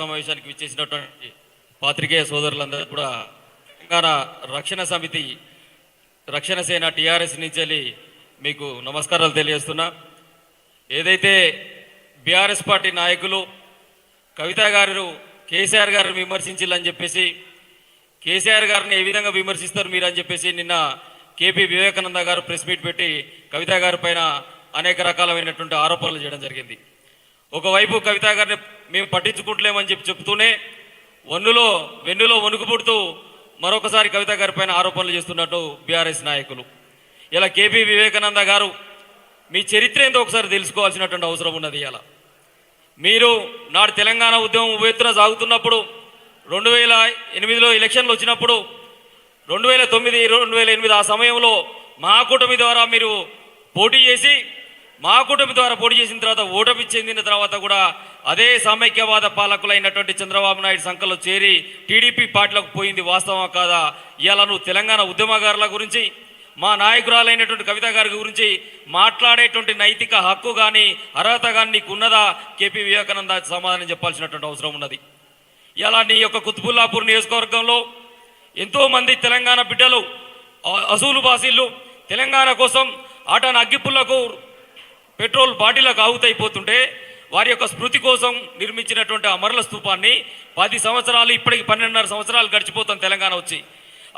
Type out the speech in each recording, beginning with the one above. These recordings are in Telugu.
సమావేశానికి విచ్చేసినటువంటి పాత్రికేయ సోదరులందరూ కూడా తెలంగాణ రక్షణ సమితి రక్షణ సేన టీఆర్ఎస్ నుంచి మీకు నమస్కారాలు తెలియజేస్తున్నా. ఏదైతే బీఆర్ఎస్ పార్టీ నాయకులు కవిత గారు కేసీఆర్ గారిని విమర్శించాలని చెప్పేసి కేసీఆర్ గారిని ఏ విధంగా విమర్శిస్తారు మీరు అని చెప్పేసి నిన్న కేపీ వివేకానంద గారు ప్రెస్ మీట్ పెట్టి కవిత గారి పైన అనేక రకాలైనటువంటి ఆరోపణలు చేయడం జరిగింది. ఒకవైపు కవిత గారిని మేము పట్టించుకుంటలేమని చెప్తూనే వెన్నులో వణుకు పుడుతూ మరొకసారి కవిత గారి పైన ఆరోపణలు చేస్తున్నట్టు బీఆర్ఎస్ నాయకులు. ఇలా కేపీ వివేకానంద గారు మీ చరిత్ర ఏందో ఒకసారి తెలుసుకోవాల్సినటువంటి అవసరం ఉన్నది. ఇలా మీరు నాడు తెలంగాణ ఉద్యమం ఉవ్వెత్తున సాగుతున్నప్పుడు 2008లో ఎలక్షన్లు వచ్చినప్పుడు 2009, 2008 ఆ సమయంలో మహాకూటమి ద్వారా మీరు పోటీ చేసి మహాకూటమి ద్వారా పోటీ చేసిన తర్వాత ఓటమి చెందిన తర్వాత కూడా అదే సమైక్యవాద పాలకులైనటువంటి చంద్రబాబు నాయుడు సంఖ్యలో చేరి టీడీపీ పార్టీలకు పోయింది వాస్తవం కాదా? ఇవాళ నువ్వు తెలంగాణ ఉద్యమకారుల గురించి మా నాయకురాలైనటువంటి కవిత గారి గురించి మాట్లాడేటువంటి నైతిక హక్కు కానీ అర్హత కానీ నీకు ఉన్నదా? కేపీ వివేకానంద సమాధానం చెప్పాల్సినటువంటి అవసరం ఉన్నది. ఇలా నీ యొక్క కుత్బుల్లాపూర్ నియోజకవర్గంలో ఎంతోమంది తెలంగాణ బిడ్డలు అసూలు బాసీళ్ళు తెలంగాణ కోసం ఆటన అగ్గిపుల్లకు పెట్రోల్ బాటిలకు ఆవుతైపోతుంటే వారి యొక్క స్మృతి కోసం నిర్మించినటువంటి అమరుల స్తూపాన్ని 10 సంవత్సరాలు ఇప్పటికి 12.5 సంవత్సరాలు గడిచిపోతాం తెలంగాణ వచ్చి.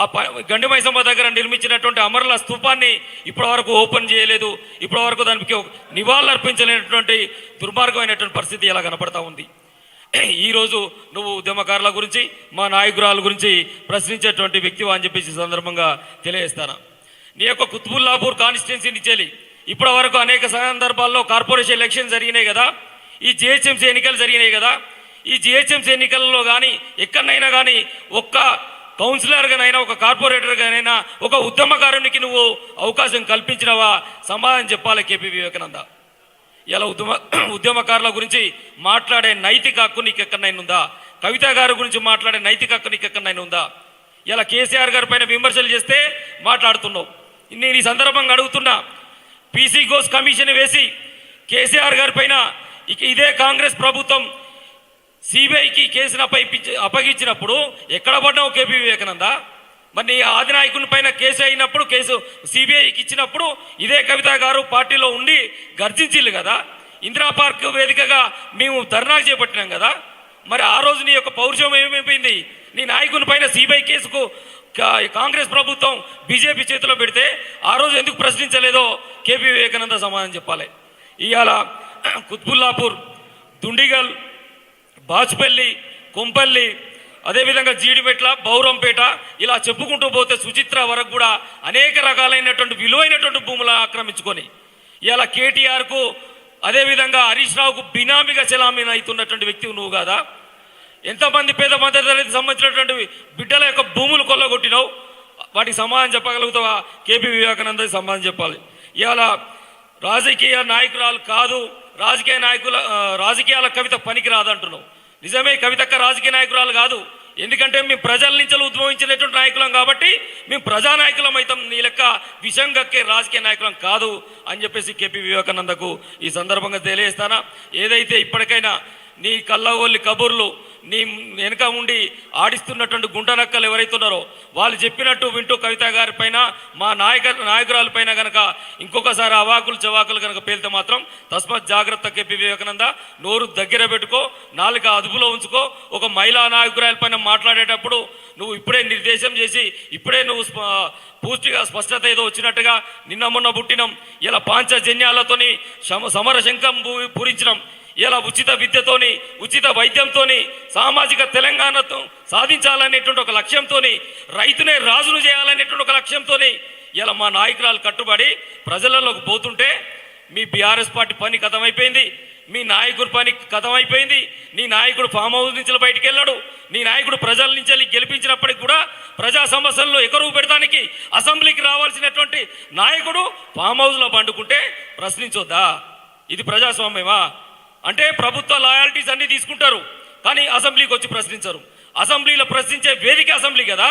ఆ గండి మైసమ్మ దగ్గర నిర్మించినటువంటి అమరుల స్తూపాన్ని ఇప్పటివరకు ఓపెన్ చేయలేదు. ఇప్పటివరకు దానికి నివాళులు అర్పించలేనటువంటి దుర్మార్గమైనటువంటి పరిస్థితి ఇలా కనపడతా ఉంది. ఈరోజు నువ్వు ఉద్యమకారుల గురించి మా నాయకురాల గురించి ప్రశ్నించేటువంటి వ్యక్తివా అని చెప్పేసి సందర్భంగా తెలియజేస్తాను. నీ యొక్క కుత్బుల్లాపూర్ కాన్స్టిట్యున్సీ నుంచి ఇప్పటి వరకు అనేక సందర్భాల్లో కార్పొరేషన్ ఎలక్షన్ జరిగినాయి కదా, ఈ జిహెచ్ఎంసీ ఎన్నికలు జరిగినాయి కదా. ఈ జిహెచ్ఎంసీ ఎన్నికల్లో కానీ ఎక్కడైనా కానీ ఒక్క కౌన్సిలర్గానైనా ఒక కార్పొరేటర్గానైనా ఒక ఉద్యమకారునికి నువ్వు అవకాశం కల్పించినవా? సమాధానం చెప్పాలి కేపీ వివేకానంద. ఇలా ఉద్యమకారుల గురించి మాట్లాడే నైతిక హక్కు నీకు ఎక్కడైనా ఉందా? కవిత గారి గురించి మాట్లాడే నైతిక హక్కు నీకు ఎక్కడైనా ఉందా? ఇలా కేసీఆర్ గారి పైన విమర్శలు చేస్తే మాట్లాడుతున్నావు. నేను ఈ సందర్భంగా అడుగుతున్నా, పీసీ ఘోష్ కమిషన్ వేసి కేసీఆర్ గారి పైన ఇదే కాంగ్రెస్ ప్రభుత్వం సిబిఐకి కేసును అప్పగించినప్పుడు ఎక్కడ పడ్డావు కేపీ వివేకానంద? మరి ఆదినాయకుని పైన కేసు అయినప్పుడు కేసు సిబిఐకి ఇచ్చినప్పుడు ఇదే కవిత గారు పార్టీలో ఉండి గర్జించిల్లు కదా. ఇందిరా పార్క్ వేదికగా మేము ధర్నాకు చేపట్టినాం కదా. మరి ఆ రోజు నీ యొక్క పౌరుషం ఏమైపోయింది? నీ నాయకుని పైన సిబిఐ కేసుకు కాంగ్రెస్ ప్రభుత్వం బీజేపీ చేతిలో పెడితే ఆ రోజు ఎందుకు ప్రశ్నించలేదో కేపీ వివేకానంద సమాధానం చెప్పాలి. ఇవాళ కుత్బుల్లాపూర్, దుండిగల్, బాచుపల్లి, కొంపల్లి, అదేవిధంగా జీడిమెట్ల, బౌరంపేట ఇలా చెప్పుకుంటూ పోతే సుచిత్ర వరకు కూడా అనేక రకాలైనటువంటి విలువైనటువంటి భూములను ఆక్రమించుకొని ఇలా కేటీఆర్కు అదేవిధంగా హరీష్ రావుకు బినామీగా చెలామీని అవుతున్నటువంటి వ్యక్తి నువ్వు కాదా? ఎంతమంది పేద మధ్యతరగతికి సంబంధించినటువంటి బిడ్డల యొక్క భూములు కొల్లగొట్టినావు? వాటికి సమాధానం చెప్పగలుగుతావా? కేపీ వివేకానంద సమాధానం చెప్పాలి. ఇవాళ రాజకీయ నాయకురాలు కాదు, రాజకీయాల కవిత పనికి రాదంటున్నావు. నిజమే, కవితక్క రాజకీయ నాయకురాలు కాదు. ఎందుకంటే మేము ప్రజల నుంచి ఉద్భవించినటువంటి నాయకులం కాబట్టి మేము ప్రజానాయకులం అవుతాం. నీ లెక్క విషం గక్కే రాజకీయ నాయకులం కాదు అని చెప్పేసి కేపీ వివేకానందకు ఈ సందర్భంగా తెలియజేస్తానా. ఏదైతే ఇప్పటికైనా నీ కళ్ళగొల్లి కబుర్లు నీ వెనుక ఆడిస్తున్నటువంటి గుంటనక్కలు ఎవరైతున్నారో వాళ్ళు చెప్పినట్టు వింటూ కవిత గారి పైన మా నాయకురాల పైన కనుక ఇంకొకసారి అవాకులు చవాకులు కనుక పేలితే మాత్రం తస్మాత్ జాగ్రత్త కేపీ వివేకానంద. నోరు దగ్గర పెట్టుకో, నాలుక అదుపులో ఉంచుకో. ఒక మహిళా నాయకురాల పైన మాట్లాడేటప్పుడు నువ్వు ఇప్పుడే నిర్దేశం చేసి ఇప్పుడే నువ్వు పూర్తిగా స్పష్టత ఏదో వచ్చినట్టుగా నిన్న మొన్న పుట్టినాం, ఇలా పాంచజన్యాలతోని సమర శంఖం పూరించినాం. ఇలా ఉచిత విద్యతోని ఉచిత వైద్యంతోని సామాజిక తెలంగాణతో సాధించాలనేటువంటి ఒక లక్ష్యంతో, రైతునే రాజును చేయాలనేటువంటి ఒక లక్ష్యంతో ఇలా మా నాయకురాలు కట్టుబడి ప్రజలలోకి పోతుంటే మీ బీఆర్ఎస్ పార్టీ పని కథమైపోయింది, మీ నాయకుడి పని కథమైపోయింది. నీ నాయకుడు ఫామ్ హౌస్ నుంచి బయటికి వెళ్ళాడు. నీ నాయకుడు ప్రజల నుంచి గెలిపించినప్పటికి కూడా ప్రజా సమస్యల్లో ఎకరువు పెడతానికి అసెంబ్లీకి రావాల్సినటువంటి నాయకుడు ఫామ్ హౌస్లో పండుకుంటే ప్రశ్నించొద్దా? ఇది ప్రజాస్వామ్యమా? అంటే ప్రభుత్వ లాయాలిటీస్ అన్నీ తీసుకుంటారు కానీ అసెంబ్లీకి వచ్చి ప్రశ్నించరు. అసెంబ్లీలో ప్రశ్నించే వేదిక అసెంబ్లీ కదా.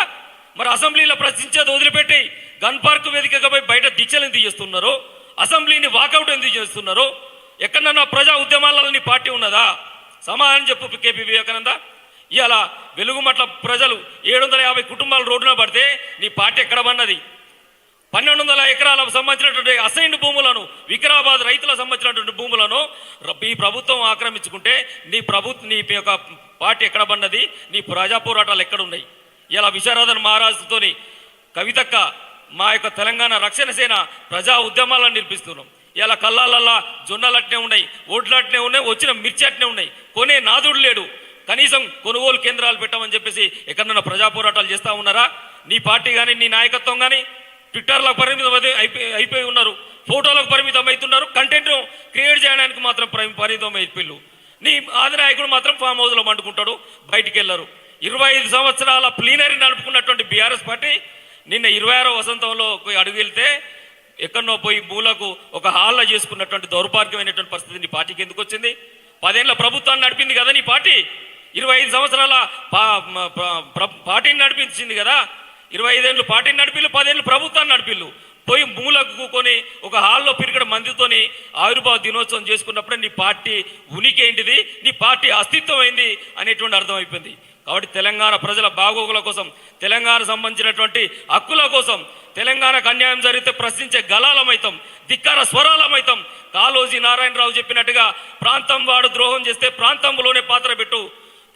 మరి అసెంబ్లీలో ప్రశ్నించేది వదిలిపెట్టి గన్ పార్క్ వేదికగా పోయి బయట దీక్షలు ఎందుకు చేస్తున్నారు? అసెంబ్లీని వాకౌట్ ఎందుకు చేస్తున్నారు? ఎక్కడన్నా ప్రజా ఉద్యమాలలో నీ పార్టీ ఉన్నదా? సమాధానం చెప్పు కేపీ వివేకానంద. ఇవాళ వెలుగుమట్ల ప్రజలు 750 కుటుంబాలు రోడ్డున పడితే నీ పార్టీ ఎక్కడ పడినది? 1200 ఎకరాలకు సంబంధించినటువంటి అసైన్డ్ భూములను, వికారాబాద్ రైతులకు సంబంధించినటువంటి భూములను ఈ ప్రభుత్వం ఆక్రమించుకుంటే నీ యొక్క పార్టీ ఎక్కడ పడినది? నీ ప్రజా పోరాటాలు ఎక్కడ ఉన్నాయి? ఇలా విశారదన్ మహారాజుతోని కవితక్క మా యొక్క తెలంగాణ రక్షణ సేన ప్రజా ఉద్యమాలను నిర్మిస్తున్నాం. ఇలా కళ్ళాలల్లా జొన్నలు అట్నే ఉన్నాయి, ఓట్లు అట్నే ఉన్నాయి, వచ్చిన మిర్చి అట్నే ఉన్నాయి. కొనే నాదుడు లేడు. కనీసం కొనుగోలు కేంద్రాలు పెట్టమని చెప్పేసి ఎక్కడన్నా ప్రజా పోరాటాలు చేస్తూ ఉన్నారా? నీ పార్టీ కానీ నీ నాయకత్వం కానీ ట్విట్టర్లకు పరిమితం అయిపోయి ఉన్నారు, ఫోటోలకు పరిమితం అవుతున్నారు, కంటెంట్ క్రియేట్ చేయడానికి మాత్రం పరిమితం అయిపోయిళ్ళు. నీ ఆదినాయకుడు మాత్రం ఫామ్ హౌస్లో మండుకుంటాడు, బయటికి వెళ్ళరు. 25 సంవత్సరాల ప్లీనరీ నడుపుకున్నటువంటి బీఆర్ఎస్ పార్టీ నిన్న 26వ వసంతంలో అడుగు వెళ్తే ఎక్కడనో పోయి మూలకు ఒక హాల్లో చేసుకున్నటువంటి దౌర్భాగ్యమైనటువంటి పరిస్థితి నీ పార్టీకి ఎందుకు వచ్చింది? 10 ఏళ్ల ప్రభుత్వాన్ని నడిపింది కదా నీ పార్టీ. 25 సంవత్సరాల పార్టీని నడిపించింది కదా. 25 ఏళ్ళు పార్టీని నడిపిల్లు, 10 ఏళ్ళు ప్రభుత్వాన్ని నడిపిల్లు. పోయి మూలకు కొని ఒక హాల్లో పిరిగడ మందితోని ఆవిర్భావ దినోత్సవం చేసుకున్నప్పుడే నీ పార్టీ ఉనికి ఏంటిది, నీ పార్టీ అస్తిత్వం ఏంది అనేటువంటి అర్థమైపోయింది. కాబట్టి తెలంగాణ ప్రజల బాగోగుల కోసం, తెలంగాణ సంబంధించినటువంటి హక్కుల కోసం, తెలంగాణకు అన్యాయం జరిగితే ప్రశ్నించే గలాలమైతాం, ధిక్కార స్వరాలమైతాం. కాళోజీ నారాయణరావు చెప్పినట్టుగా ప్రాంతం వాడు ద్రోహం చేస్తే ప్రాంతంలోనే పాత్ర పెట్టు,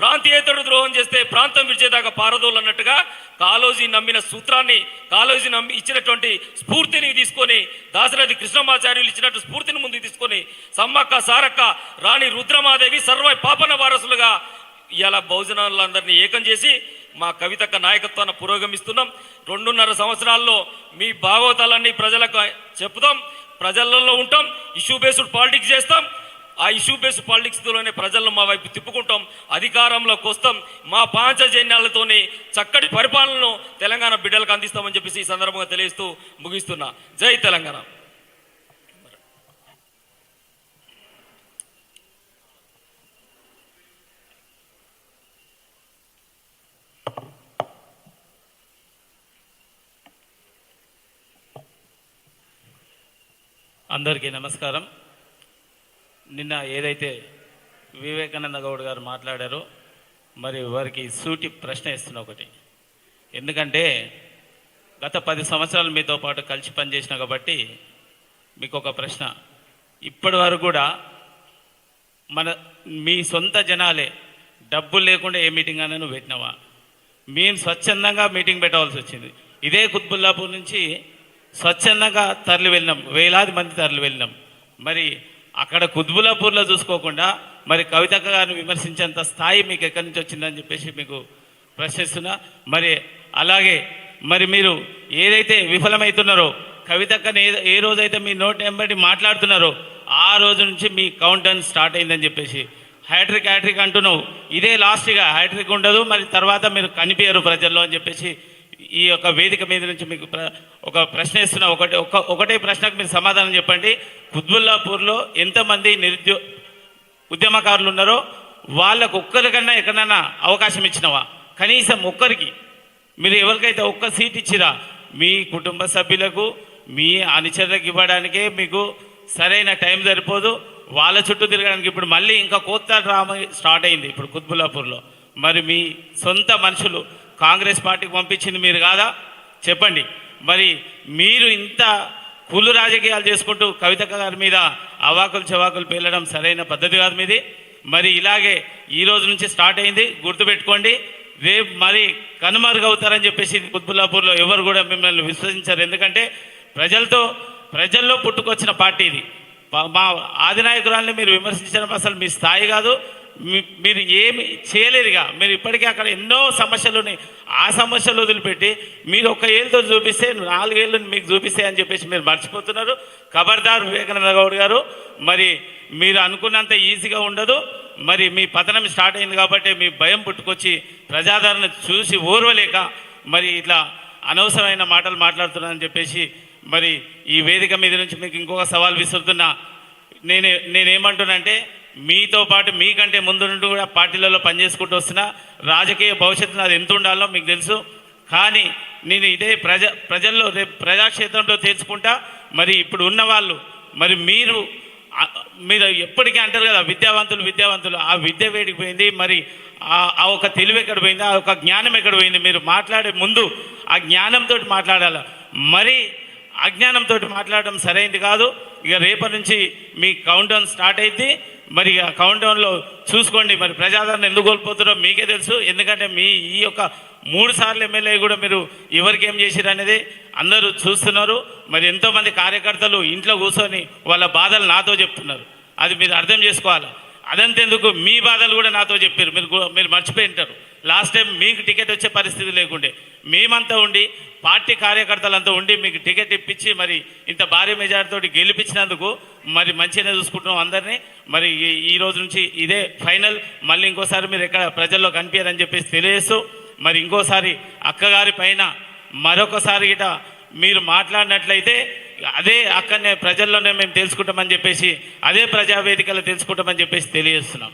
ప్రాంతీయేతరుడు ద్రోహం చేస్తే ప్రాంతం విడిచేదాకా పారదోలు అన్నట్టుగా కాళోజీ నమ్మిన సూత్రాన్ని, కాళోజీ ఇచ్చినటువంటి స్ఫూర్తిని తీసుకొని, దాశరథి కృష్ణమాచార్యులు ఇచ్చినట్టు స్ఫూర్తిని ముందుకు తీసుకొని సమ్మక్క సారక్క రాణి రుద్రమాదేవి సర్వ పాపన వారసులుగా ఇలా బహుజనులందరినీ ఏకం చేసి మా కవితక్క నాయకత్వాన్ని పురోగమిస్తున్నాం. 2.5 సంవత్సరాల్లో మీ భాగవతాలన్నీ ప్రజలకు చెప్తాం, ప్రజలలో ఉంటాం, ఇష్యూ బేస్డ్ పాలిటిక్స్ చేస్తాం. ఆ ఇష్యూ బేస్డ్ పాలిటిక్స్తోనే ప్రజలను మా వైపు తిప్పుకుంటాం, అధికారంలోకి వస్తాం. మా పాంచజన్యాలతోని చక్కటి పరిపాలనను తెలంగాణ బిడ్డలకు అందిస్తామని చెప్పేసి ఈ సందర్భంగా తెలియజేస్తూ ముగిస్తున్నా. జై తెలంగాణ. అందరికీ నమస్కారం. నిన్న ఏదైతే వివేకానంద గౌడ్ గారు మాట్లాడారో మరి వారికి సూటి ప్రశ్న ఇస్తున్నా ఒకటి. ఎందుకంటే గత 10 సంవత్సరాలు మీతో పాటు కలిసి పనిచేసిన కాబట్టి మీకు ఒక ప్రశ్న. ఇప్పటి వరకు కూడా మీ సొంత జనాలే డబ్బులు లేకుండా ఏ మీటింగ్ అయినా నువ్వు పెట్టినావా? మేము స్వచ్ఛందంగా మీటింగ్ పెట్టవలసి వచ్చింది. ఇదే కుత్బుల్లాపూర్ నుంచి స్వచ్ఛందంగా తరలి వెళ్ళినాం, వేలాది మంది తరలి వెళ్ళినాం. మరి అక్కడ కుత్బుల్లాపూర్లో చూసుకోకుండా మరి కవితక్క గారిని విమర్శించేంత స్థాయి మీకు ఎక్కడి నుంచి వచ్చిందని చెప్పేసి మీకు ప్రశ్నిస్తున్నా. మరి అలాగే మరి మీరు ఏదైతే విఫలమవుతున్నారో, కవితక్కని ఏ రోజైతే మీ నోటి వెంబడి మాట్లాడుతున్నారో ఆ రోజు నుంచి మీ కౌంట్ డౌన్ స్టార్ట్ అయిందని చెప్పేసి హ్యాట్రిక్ అంటున్నావు. ఇదే లాస్ట్గా హ్యాట్రిక్ ఉండదు, మరి తర్వాత మీరు కనిపించరు ప్రజల్లో అని చెప్పేసి ఈ యొక్క వేదిక మీద నుంచి మీకు ఒక ప్రశ్న ఇస్తున్నా. ఒకటే ప్రశ్నకు మీరు సమాధానం చెప్పండి. కుత్బుల్లాపూర్లో ఎంతమంది ఉద్యమకారులు ఉన్నారో వాళ్ళకు ఒక్కరికన్నా ఎక్కడన్నా అవకాశం ఇచ్చినవా? కనీసం ఒక్కరికి మీరు ఎవరికైతే ఒక్క సీట్ ఇచ్చిరా? మీ కుటుంబ సభ్యులకు మీ అనుచరులకు ఇవ్వడానికే మీకు సరైన టైం సరిపోదు. వాళ్ళ చుట్టూ తిరగడానికి ఇప్పుడు మళ్ళీ ఇంకా కొత్త డ్రామా స్టార్ట్ అయింది ఇప్పుడు కుత్బుల్లాపూర్లో. మరి మీ సొంత మనుషులు కాంగ్రెస్ పార్టీకి పంపించింది మీరు కాదా? చెప్పండి. మరి మీరు ఇంత కుళ్ళు రాజకీయాలు చేసుకుంటూ కవితక్క గారి మీద అవాకులు చవాకులు పేలడం సరైన పద్ధతి కాదు మీది. మరి ఇలాగే ఈ రోజు నుంచి స్టార్ట్ అయింది, గుర్తుపెట్టుకోండి. రేపు మరి కనుమరుగవుతారని చెప్పేసి కుత్బుల్లాపూర్లో ఎవరు కూడా మిమ్మల్ని విశ్వసించారు. ఎందుకంటే ప్రజల్లో పుట్టుకొచ్చిన పార్టీ ఇది. మా ఆదినాయకురాల్ని మీరు విమర్శించడం అసలు మీ స్థాయి కాదు. మీరు ఏమి చేయలేరుగా. మీరు ఇప్పటికే అక్కడ ఎన్నో సమస్యలు ఉన్నాయి. ఆ సమస్యలు వదిలిపెట్టి మీరు 1 ఏళ్ళతో చూపిస్తే 4 ఏళ్ళు మీకు చూపిస్తాయి అని చెప్పేసి మీరు మర్చిపోతున్నారు. ఖబర్దార్ వివేకానంద గౌడ్ గారు, మరి మీరు అనుకున్నంత ఈజీగా ఉండదు. మరి మీ పతనం స్టార్ట్ అయింది కాబట్టి మీ భయం పుట్టుకొచ్చి ప్రజాదరణ చూసి ఓర్వలేక మరి ఇట్లా అనవసరమైన మాటలు మాట్లాడుతున్నానని చెప్పేసి మరి ఈ వేదిక మీద నుంచి మీకు ఇంకొక సవాల్ విసురుతున్నా. నేనేమంటున్నానంటే మీతో పాటు మీకంటే ముందు నుండి కూడా పార్టీలలో పనిచేసుకుంటూ వస్తున్నా. రాజకీయ భవిష్యత్తు నాది ఎంత ఉండాలో మీకు తెలుసు. కానీ నేను ఇదే ప్రజల్లో రేపు ప్రజాక్షేత్రంలో తేల్చుకుంటా. మరి ఇప్పుడు ఉన్నవాళ్ళు మరి మీరు మీరు ఎప్పటికీ అంటారు కదా విద్యావంతులు విద్యావంతులు, ఆ విద్య వేడికి పోయింది. మరి ఆ ఒక తెలివి ఎక్కడ పోయింది, ఆ ఒక జ్ఞానం ఎక్కడ పోయింది? మీరు మాట్లాడే ముందు ఆ జ్ఞానంతో మాట్లాడాలి. మరి అజ్ఞానంతో మాట్లాడడం సరైనది కాదు. ఇక రేపటి నుంచి మీ కౌంట్ డౌన్ స్టార్ట్ అయింది. మరి ఆ కౌంట్ డౌన్లో చూసుకోండి. మరి ప్రజాదరణ ఎందుకు కోల్పోతారో మీకే తెలుసు. ఎందుకంటే మీ ఈ యొక్క 3 సార్లు ఎమ్మెల్యే కూడా మీరు ఎవరికి ఏం చేసిరు అనేది అందరూ చూస్తున్నారు. మరి ఎంతోమంది కార్యకర్తలు ఇంట్లో కూర్చొని వాళ్ళ బాధలు నాతో చెప్తున్నారు. అది మీరు అర్థం చేసుకోవాలి. అదంతెందుకు మీ బాధలు కూడా నాతో చెప్పారు. మీరు మర్చిపోయి ఉంటారు. లాస్ట్ టైం మీకు టికెట్ వచ్చే పరిస్థితి లేకుండే మేమంతా ఉండి, పార్టీ కార్యకర్తలంతా ఉండి మీకు టికెట్ ఇప్పించి మరి ఇంత భారీ మెజార్టీతో గెలిపించినందుకు మరి మంచిగానే చూసుకుంటున్నాం అందరినీ. మరి ఈ రోజు నుంచి ఇదే ఫైనల్. మళ్ళీ ఇంకోసారి మీరు ఎక్కడ ప్రజల్లో కనిపించారని చెప్పేసి తెలియజేస్తూ, మరి ఇంకోసారి అక్కగారి పైన మరొకసారి గిట మీరు మాట్లాడినట్లయితే అదే అక్కడనే ప్రజల్లోనే మేము తెలుసుకుంటామని చెప్పేసి, అదే ప్రజావేదికలో తెలుసుకుంటామని చెప్పేసి తెలియజేస్తున్నాం.